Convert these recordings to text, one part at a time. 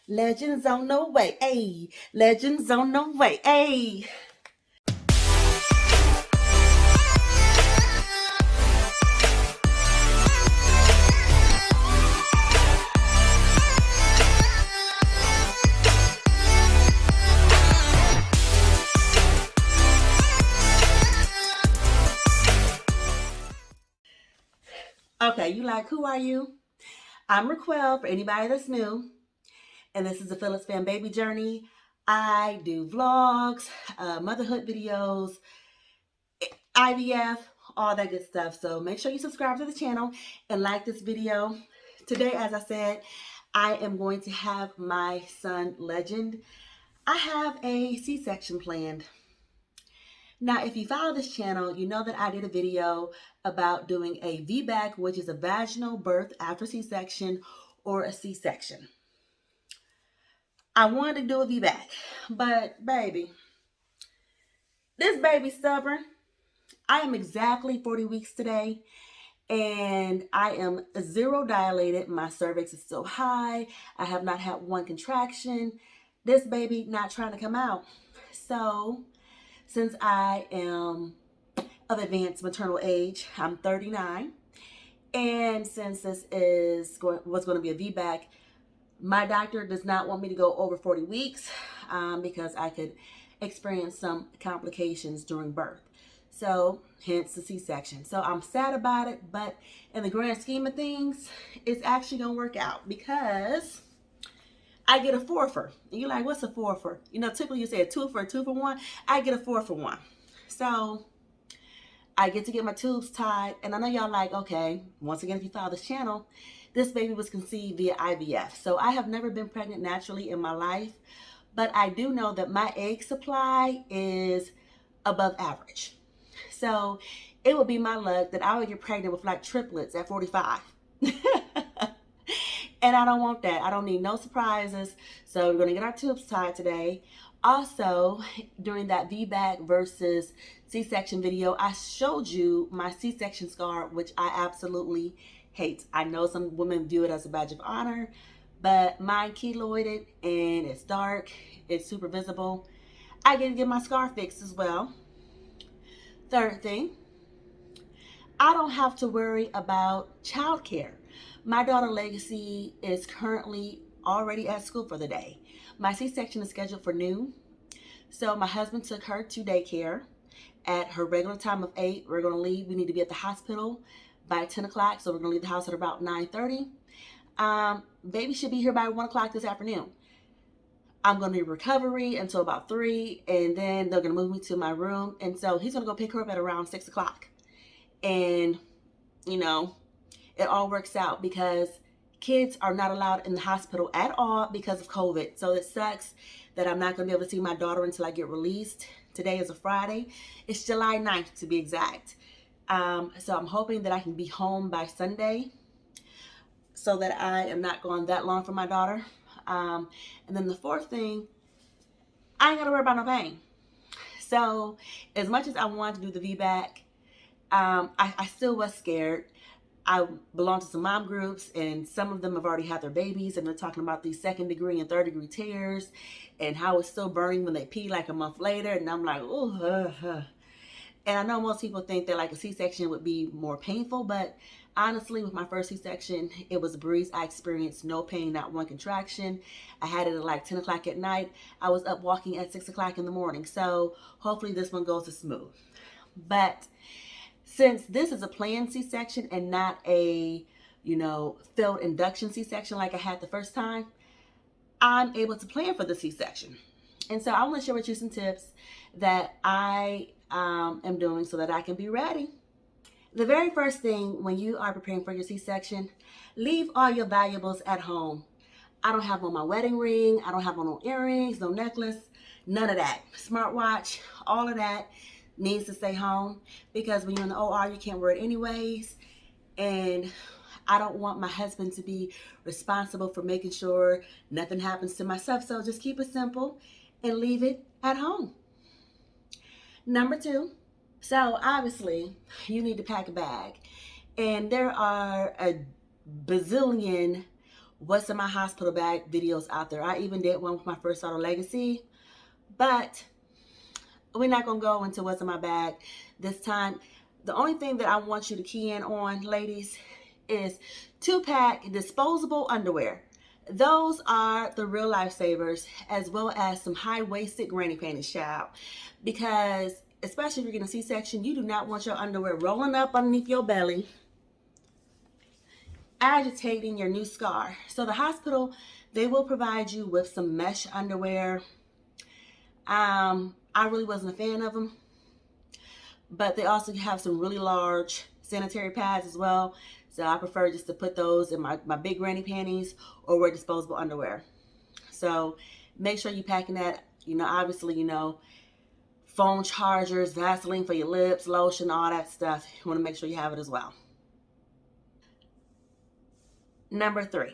Legends on the way, ayy. Legends on the way, ayy. Okay, you like, who are you? I'm Raquel, for anybody that's new, and this is the Phillips Fan Baby Journey. I do vlogs, motherhood videos, IVF, all that good stuff. So make sure you subscribe to the channel and like this video. Today, as I said, I am going to have my son, Legend. I have a C-section planned. Now, if you follow this channel, you know that I did a video about doing a Vbac, which is a vaginal birth after C-section or a C-section. I wanted to do a Vbac, but baby, this baby's stubborn. I am exactly 40 weeks today, and I am zero dilated. My cervix is still high. I have not had one contraction. This baby not trying to come out. So, since I am of advanced maternal age, I'm 39, and since this was going to be a VBAC, my doctor does not want me to go over 40 weeks because I could experience some complications during birth. So hence the C-section. So I'm sad about it, but in the grand scheme of things, it's actually gonna work out because I get a 4 for. And you're like, what's a 4 for? You know, typically you say a 2 for 1. I get a 4 for 1. So I get to get my tubes tied. And I know y'all like, okay, once again, if you follow this channel, this baby was conceived via IVF. So I have never been pregnant naturally in my life, but I do know that my egg supply is above average. So it would be my luck that I would get pregnant with like triplets at 45. And I don't want that. I don't need no surprises. So we're going to get our tubes tied today. Also, during that VBAC versus C-section video, I showed you my C-section scar, which I absolutely hate. I know some women view it as a badge of honor, but mine keloided and it's dark. It's super visible. I get to get my scar fixed as well. Third thing, I don't have to worry about childcare. My daughter Legacy is currently already at school for the day. My C-section is scheduled for noon. So my husband took her to daycare at her regular time of 8. We're going to leave. We need to be at the hospital by 10 o'clock. So we're going to leave the house at about 9:30. Baby should be here by 1 o'clock this afternoon. I'm going to be in recovery until about 3. And then they're going to move me to my room. And so he's going to go pick her up at around 6 o'clock. And, you know, it all works out because kids are not allowed in the hospital at all because of COVID. So it sucks that I'm not going to be able to see my daughter until I get released. Today is a Friday. It's July 9th to be exact. So I'm hoping that I can be home by Sunday so that I am not gone that long for my daughter. And then the fourth thing, I ain't got to worry about no pain. So as much as I wanted to do the VBAC, I still was scared. I belong to some mom groups, and some of them have already had their babies, and they're talking about these 2nd degree and 3rd degree tears and how it's still burning when they pee like a month later. And I'm like, oh, And I know most people think that like a C-section would be more painful, but honestly, with my first C-section, it was a breeze. I experienced no pain, not one contraction. I had it at like 10 o'clock at night. I was up walking at 6 o'clock in the morning. So hopefully this one goes as smooth. But since this is a planned C-section and not a, failed induction C-section like I had the first time, I'm able to plan for the C-section. And so I want to share with you some tips that I am doing so that I can be ready. The very first thing when you are preparing for your C-section, leave all your valuables at home. I don't have on my wedding ring. I don't have on no earrings, no necklace, none of that. Smartwatch, all of that needs to stay home because when you're in the OR, you can't wear it anyways. And I don't want my husband to be responsible for making sure nothing happens to my stuff. So just keep it simple and leave it at home. Number 2, so obviously you need to pack a bag. And there are a bazillion what's in my hospital bag videos out there. I even did one with my first daughter, Legacy, but we're not going to go into what's in my bag this time. The only thing that I want you to key in on, ladies, is 2-pack disposable underwear. Those are the real lifesavers, as well as some high-waisted granny panties, child. Because especially if you're getting a C-section, you do not want your underwear rolling up underneath your belly, agitating your new scar. So the hospital, they will provide you with some mesh underwear. I really wasn't a fan of them, but they also have some really large sanitary pads as well. So I prefer just to put those in my big granny panties or wear disposable underwear. So make sure you're packing that, obviously, phone chargers, Vaseline for your lips, lotion, all that stuff. You want to make sure you have it as well. Number 3,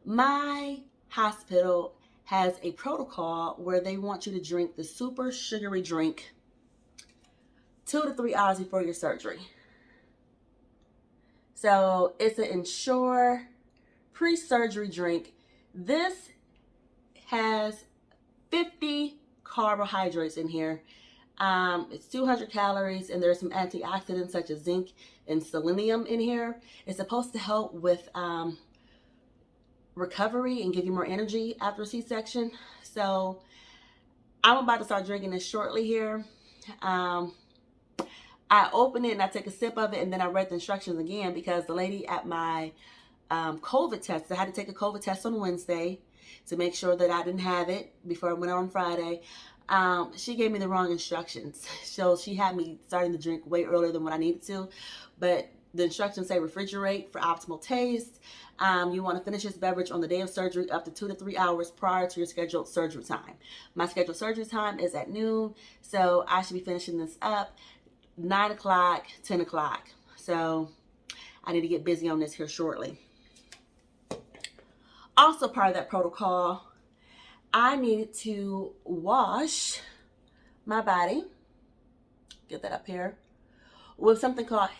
my hospital has a protocol where they want you to drink the super sugary drink 2 to 3 hours before your surgery. So it's an Ensure pre-surgery drink. This has 50 carbohydrates in here. It's 200 calories, and there's some antioxidants such as zinc and selenium in here. It's supposed to help with recovery and give you more energy after a C-section. So I'm about to start drinking this shortly here. I opened it and I took a sip of it, and then I read the instructions again because the lady at my COVID test, I had to take a COVID test on Wednesday to make sure that I didn't have it before I went out on Friday. She gave me the wrong instructions. So she had me starting to drink way earlier than what I needed to. But the instructions say refrigerate for optimal taste. You want to finish this beverage on the day of surgery up to 2 to 3 hours prior to your scheduled surgery time. My scheduled surgery time is at noon, so I should be finishing this up 9 o'clock, 10 o'clock. So I need to get busy on this here shortly. Also part of that protocol, I needed to wash my body, get that up here, with something called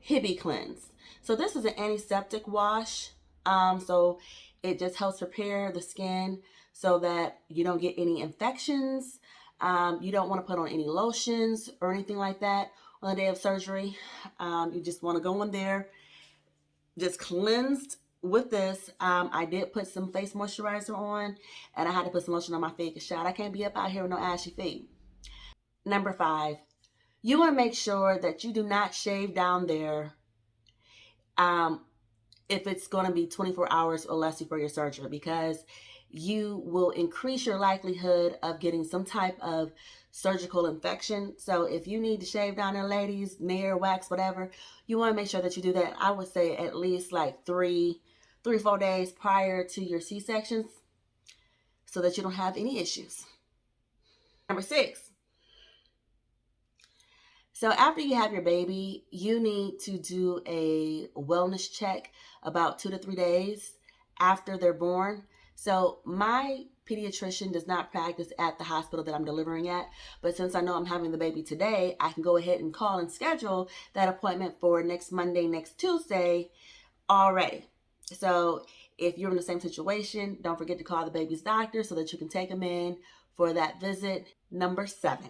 Vbac cleanse. So this is an antiseptic wash. So it just helps prepare the skin so that you don't get any infections. You don't want to put on any lotions or anything like that on the day of surgery. You just want to go in there, just cleansed with this. I did put some face moisturizer on, and I had to put some lotion on my feet because, child, I can't be up out here with no ashy feet. Number 5, you want to make sure that you do not shave down there if it's going to be 24 hours or less before your surgery, because you will increase your likelihood of getting some type of surgical infection. So if you need to shave down there, ladies, nail, wax, whatever, you want to make sure that you do that. I would say at least like 3 or 4 days prior to your C-sections so that you don't have any issues. Number 6. So after you have your baby, you need to do a wellness check about 2 to 3 days after they're born. So my pediatrician does not practice at the hospital that I'm delivering at, but since I know I'm having the baby today, I can go ahead and call and schedule that appointment for next Monday, next Tuesday already. So if you're in the same situation, don't forget to call the baby's doctor so that you can take them in for that visit. Number 7.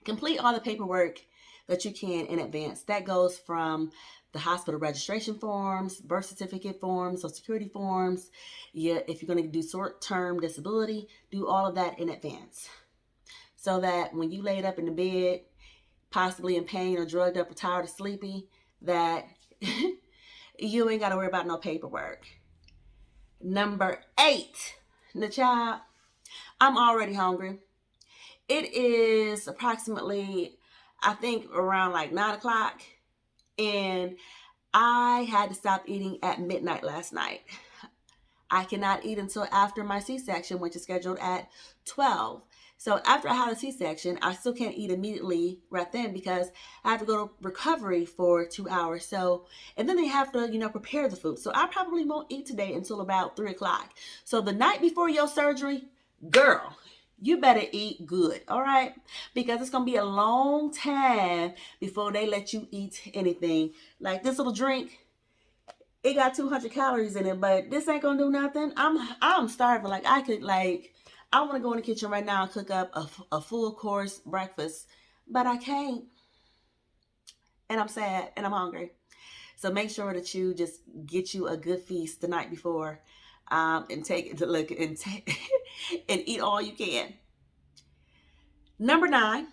Complete all the paperwork that you can in advance. That goes from the hospital registration forms, birth certificate forms, Social Security forms. If you're going to do short-term disability, do all of that in advance. So that when you laid up in the bed, possibly in pain or drugged up or tired or sleepy, that you ain't got to worry about no paperwork. Number 8, the child, I'm already hungry. It is approximately, I think, around like 9 o'clock, and I had to stop eating at midnight last night. I cannot eat until after my C-section, which is scheduled at 12. So after I had a C-section, I still can't eat immediately right then because I have to go to recovery for 2 hours. So, and then they have to, prepare the food. So I probably won't eat today until about 3 o'clock. So the night before your surgery, girl, you better eat good, all right? Because it's gonna be a long time before they let you eat anything. Like this little drink, it got 200 calories in it, but this ain't gonna do nothing. I'm starving. Like I want to go in the kitchen right now and cook up a full course breakfast, but I can't, and I'm sad and I'm hungry. So make sure that you just get you a good feast the night before, and take it to look and and eat all you can. Number 9,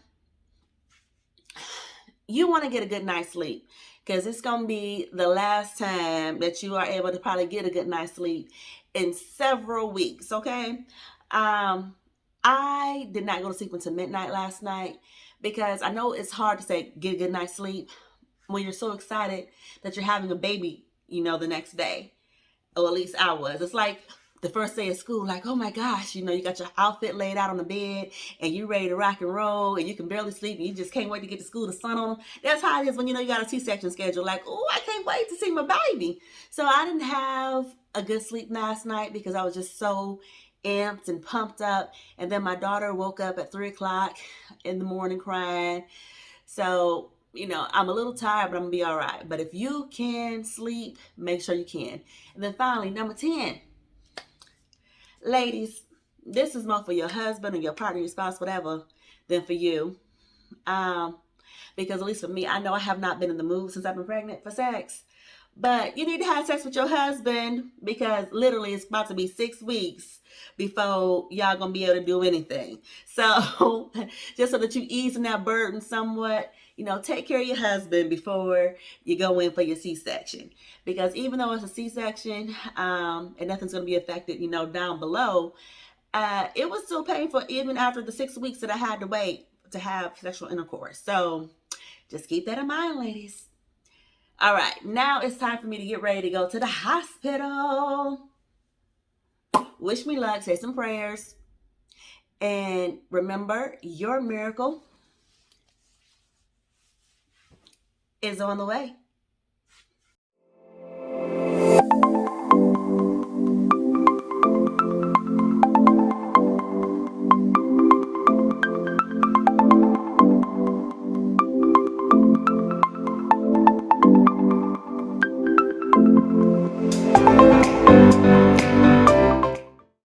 you want to get a good night's sleep because it's going to be the last time that you are able to probably get a good night's sleep in several weeks. Okay. I did not go to sleep until midnight last night because I know it's hard to say get a good night's sleep when you're so excited that you're having a baby, the next day. Or at least I was. It's like the first day of school, like, oh my gosh, you got your outfit laid out on the bed and you ready to rock and roll and you can barely sleep and you just can't wait to get to school, the sun on them. That's how it is when you got a C-section schedule. Like, oh, I can't wait to see my baby. So I didn't have a good sleep last night because I was just so amped and pumped up. And then my daughter woke up at 3 o'clock in the morning crying. So I'm a little tired, but I'm gonna be all right. But if you can sleep, make sure you can. And then finally, number 10, ladies, this is more for your husband or your partner, your spouse, whatever, than for you. Um, because at least for me, I know I have not been in the mood since I've been pregnant for sex. But you need to have sex with your husband because literally it's about to be 6 weeks before y'all gonna be able to do anything. So just so that you ease in that burden somewhat, take care of your husband before you go in for your C-section. Because even though it's a C-section, and nothing's gonna be affected, down below, it was still painful even after the 6 weeks that I had to wait to have sexual intercourse. So just keep that in mind, ladies. All right, now it's time for me to get ready to go to the hospital. Wish me luck, say some prayers, and remember your miracle is on the way.